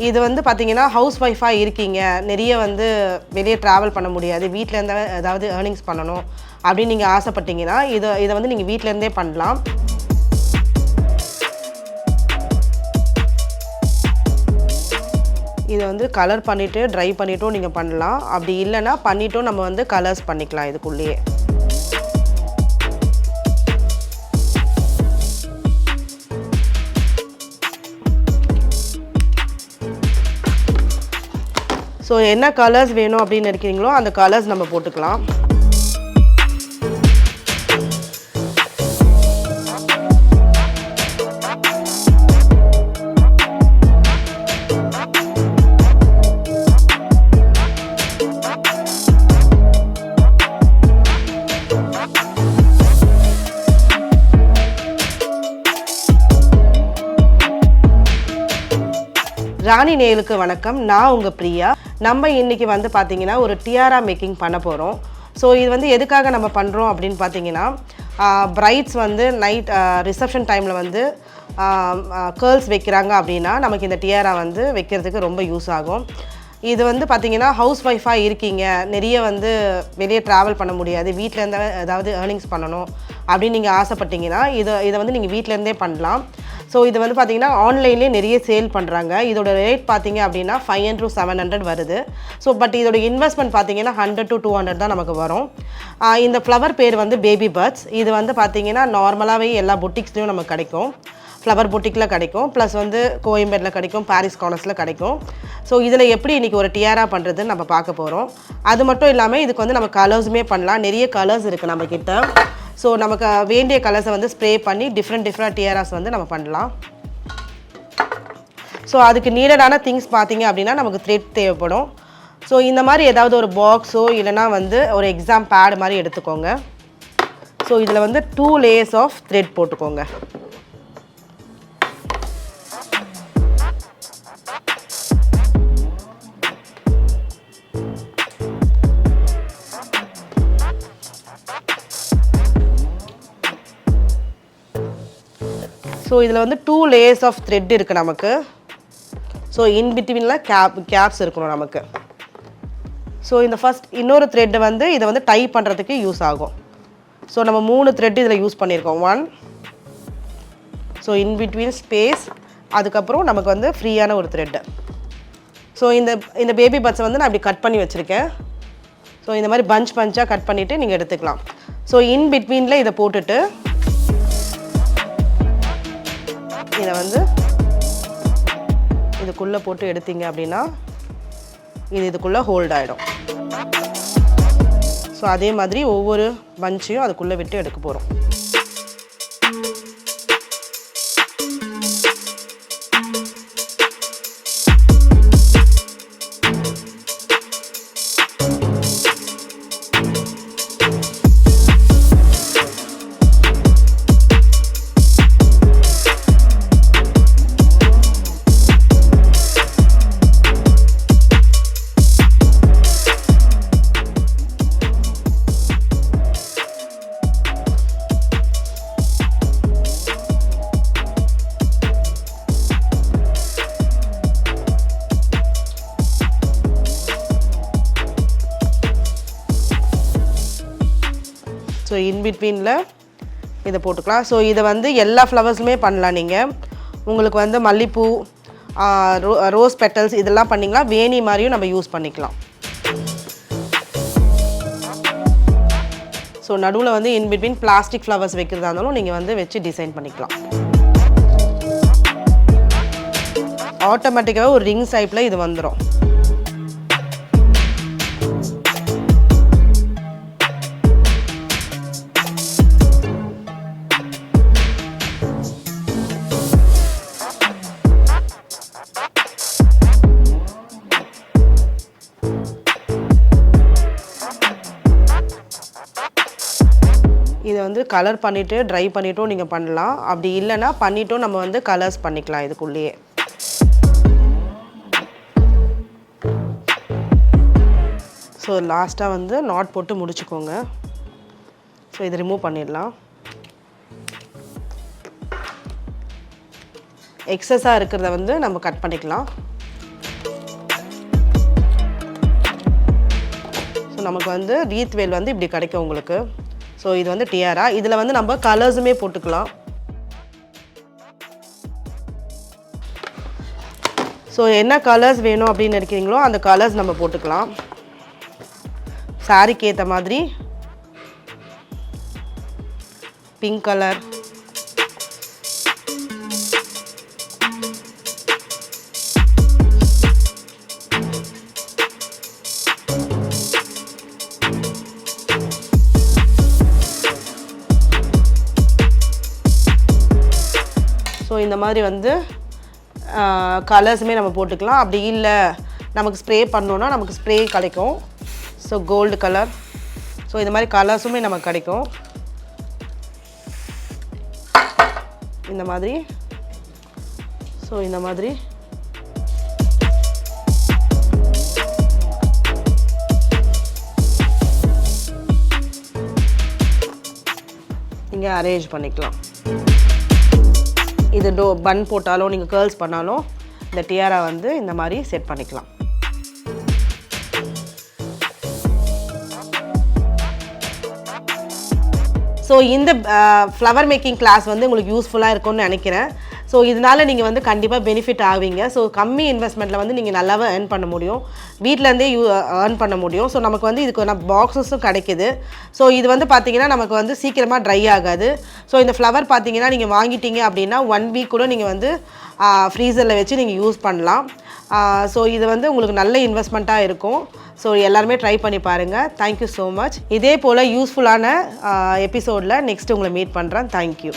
இது வந்து பார்த்தீங்கன்னா ஹவுஸ் ஒய்ஃபாக இருக்கீங்க, நிறைய வந்து வெளியே ட்ராவல் பண்ண முடியாது, வீட்டிலேருந்து ஏதாவது ஏர்னிங்ஸ் பண்ணணும் அப்படின்னு நீங்கள் ஆசைப்பட்டீங்கன்னா இதை வந்து நீங்கள் வீட்டிலேருந்தே பண்ணலாம். இதை வந்து கலர் பண்ணிவிட்டு ட்ரை பண்ணிவிட்டும் நீங்கள் பண்ணலாம். அப்படி இல்லைன்னா பண்ணிவிட்டும் நம்ம வந்து கலர்ஸ் பண்ணிக்கலாம் இதுக்குள்ளேயே. ஸோ என்ன கலர்ஸ் வேணும் அப்படின்னு நினைக்கிறீங்களோ அந்த கலர்ஸ் நம்ம போட்டுக்கலாம். ராணி நேயலுக்கு வணக்கம், நான் உங்கள் பிரியா. நம்ம இன்றைக்கி வந்து பார்த்திங்கன்னா ஒரு டியாரா மேக்கிங் பண்ண போகிறோம். ஸோ இது வந்து எதுக்காக நம்ம பண்ணுறோம் அப்படின்னு பார்த்தீங்கன்னா, பிரைட்ஸ் வந்து நைட் ரிசப்ஷன் டைமில் வந்து கேர்ள்ஸ் வைக்கிறாங்க அப்படின்னா நமக்கு இந்த டியாரா வந்து வைக்கிறதுக்கு ரொம்ப யூஸ் ஆகும். இது வந்து பார்த்திங்கன்னா ஹவுஸ் ஒய்ஃபாக இருக்கீங்க, நிறைய வந்து வெளியே ட்ராவல் பண்ண முடியாது, வீட்டிலேருந்து ஏதாவது ஏர்னிங்ஸ் பண்ணணும் அப்படின்னு நீங்கள் ஆசைப்பட்டீங்கன்னா இதை வந்து நீங்கள் வீட்டிலேருந்தே பண்ணலாம். ஸோ இது வந்து பார்த்திங்கன்னா ஆன்லைன்லேயே நிறைய சேல் பண்ணுறாங்க. இதோட ரேட் பார்த்திங்க அப்படின்னா 500 to 700 வருது. ஸோ பட் இதோட இன்வெஸ்ட்மெண்ட் பார்த்திங்கன்னா 100 to 200 தான் நமக்கு வரும். இந்த ஃப்ளவர் பேர் வந்து பேபி பர்ட்ஸ். இது வந்து பார்த்திங்கன்னா நார்மலாகவே எல்லா பொட்டிக்ஸ்லேயும் நமக்கு கிடைக்கும். ஃப்ளவர் பொட்டிக்கில் கிடைக்கும், ப்ளஸ் வந்து கோயம்பேடில் கிடைக்கும், பாரிஸ் கார்னர்ஸில் கிடைக்கும். ஸோ இதில் எப்படி இன்றைக்கி ஒரு டியாரா பண்ணுறதுன்னு நம்ம பார்க்க போகிறோம். அது மட்டும் இல்லாமல் இதுக்கு வந்து நம்ம கலர்ஸுமே பண்ணலாம். நிறைய கலர்ஸ் இருக்குது நம்மக்கிட்ட. ஸோ நமக்கு வேண்டிய கலர்ஸை வந்து ஸ்ப்ரே பண்ணி டிஃப்ரெண்ட் டியாராஸ் வந்து நம்ம பண்ணலாம். ஸோ அதுக்கு நீடடான திங்ஸ் பார்த்திங்க அப்படின்னா நமக்கு த்ரெட் தேவைப்படும். ஸோ இந்த மாதிரி ஏதாவது ஒரு பாக்ஸோ இல்லைனா வந்து ஒரு எக்ஸாம் பேட் மாதிரி எடுத்துக்கோங்க. ஸோ இதில் வந்து 2 லேயர்ஸ் ஆஃப் த்ரெட் போட்டுக்கோங்க. ஸோ இதில் வந்து 2 லேயர்ஸ் ஆஃப் த்ரெட் இருக்குது நமக்கு. ஸோ இன் பிட்வீனில் கேப்ஸ் இருக்கணும் நமக்கு. ஸோ இந்த இன்னொரு த்ரெட்டு வந்து இதை வந்து டை பண்ணுறதுக்கு யூஸ் ஆகும். ஸோ நம்ம 3 த்ரெட் இதில் யூஸ் பண்ணியிருக்கோம். 1, ஸோ இன் பிட்வீன் ஸ்பேஸ், அதுக்கப்புறம் நமக்கு வந்து ஃப்ரீயான ஒரு த்ரெட்டு. ஸோ இந்த பேபி பட்ஸை வந்து நான் இப்படி கட் பண்ணி வச்சுருக்கேன். ஸோ இந்த மாதிரி பஞ்சாக கட் பண்ணிவிட்டு நீங்கள் எடுத்துக்கலாம். ஸோ இன் பிட்வீனில் இதை போட்டுட்டு இதை வந்து இதுக்குள்ளே போட்டு எடுத்தீங்க அப்படின்னா இதுக்குள்ளே ஹோல்ட் ஆகிடும். ஸோ அதே மாதிரி ஒவ்வொரு பஞ்சையும் அதுக்குள்ளே விட்டு எடுக்க போகிறோம். ஸோ இன்பிட்வீனில் இதை போட்டுக்கலாம். ஸோ இதை வந்து எல்லா ஃப்ளவர்ஸுமே பண்ணலாம். நீங்கள் உங்களுக்கு வந்து மல்லிப்பூ, ரோஸ் பெட்டல்ஸ் இதெல்லாம் பண்ணிங்களா வேணி மாதிரியும் நம்ம யூஸ் பண்ணிக்கலாம். ஸோ நடுவில் வந்து இன்பிட்வீன் பிளாஸ்டிக் ஃப்ளவர்ஸ் வைக்கிறதா இருந்தாலும் நீங்கள் வந்து வச்சு டிசைன் பண்ணிக்கலாம். ஆட்டோமேட்டிக்காகவே ஒரு ரிங் டைப்பில் இது வந்துடும். இதை வந்து கலர் பண்ணிவிட்டு ட்ரை பண்ணிவிட்டும் நீங்கள் பண்ணலாம். அப்படி இல்லைன்னா பண்ணிவிட்டும் நம்ம வந்து கலர்ஸ் பண்ணிக்கலாம் இதுக்குள்ளேயே. ஸோ லாஸ்ட்டாக வந்து நாட் போட்டு முடிச்சுக்கோங்க. ஸோ இதை ரிமூவ் பண்ணிடலாம். எக்ஸஸாக இருக்கிறத வந்து நம்ம கட் பண்ணிக்கலாம். ஸோ நமக்கு வந்து ரீத் வேல் வந்து இப்படி கிடைக்கும் உங்களுக்கு. ஸோ இது வந்து டியாரா. இதில் வந்து நம்ம கலர்ஸுமே போட்டுக்கலாம். ஸோ என்ன கலர்ஸ் வேணும் அப்படின்னு நினைக்கிறீங்களோ அந்த கலர்ஸ் நம்ம போட்டுக்கலாம். சாரிக்கு ஏற்ற மாதிரி பிங்க் கலர், ஸோ இந்த மாதிரி வந்து கலர்ஸுமே நம்ம போட்டுக்கலாம். அப்படி இல்லை நமக்கு ஸ்ப்ரே பண்ணோன்னா நமக்கு ஸ்ப்ரே கிடைக்கும். ஸோ கோல்டு கலர், ஸோ இந்த மாதிரி கலர்ஸுமே நமக்கு கிடைக்கும். இந்த மாதிரி, ஸோ இந்த மாதிரி நீங்கள் அரேஞ்ச் பண்ணிக்கலாம். இது பன் போட்டாலும் நீங்கள் கேர்ள்ஸ் பண்ணாலும் இந்த டியாரா வந்து இந்த மாதிரி செட் பண்ணிக்கலாம். ஸோ இந்த ஃப்ளவர் மேக்கிங் கிளாஸ் வந்து உங்களுக்கு யூஸ்ஃபுல்லாக இருக்கும்னு நினைக்கிறேன். ஸோ இதனால் நீங்கள் வந்து கண்டிப்பாக பெனிஃபிட் ஆவீங்க. ஸோ கம்மி இன்வெஸ்ட்மெண்ட்டில் வந்து நீங்கள் நல்லாவே ஏர்ன் பண்ண முடியும், வீட்டிலேருந்தே ஏர்ன் பண்ண முடியும். ஸோ நமக்கு வந்து இதுக்கு பாக்ஸஸும் கிடைக்கிது. ஸோ இது வந்து பார்த்திங்கன்னா நமக்கு வந்து சீக்கிரமாக ட்ரை ஆகாது. ஸோ இந்த ஃப்ளவர் பார்த்திங்கன்னா நீங்கள் வாங்கிட்டீங்க அப்படின்னா 1 வீக் கூட நீங்கள் வந்து ஃப்ரீசரில் வச்சு நீங்கள் யூஸ் பண்ணலாம். ஸோ இது வந்து உங்களுக்கு நல்ல இன்வெஸ்ட்மெண்ட்டாக இருக்கும். ஸோ எல்லாருமே ட்ரை பண்ணி பாருங்கள். Thank you so much. இதே போல் யூஸ்ஃபுல்லான எபிசோடில் நெக்ஸ்ட் உங்களை மீட் பண்ணுறேன். தேங்க்யூ.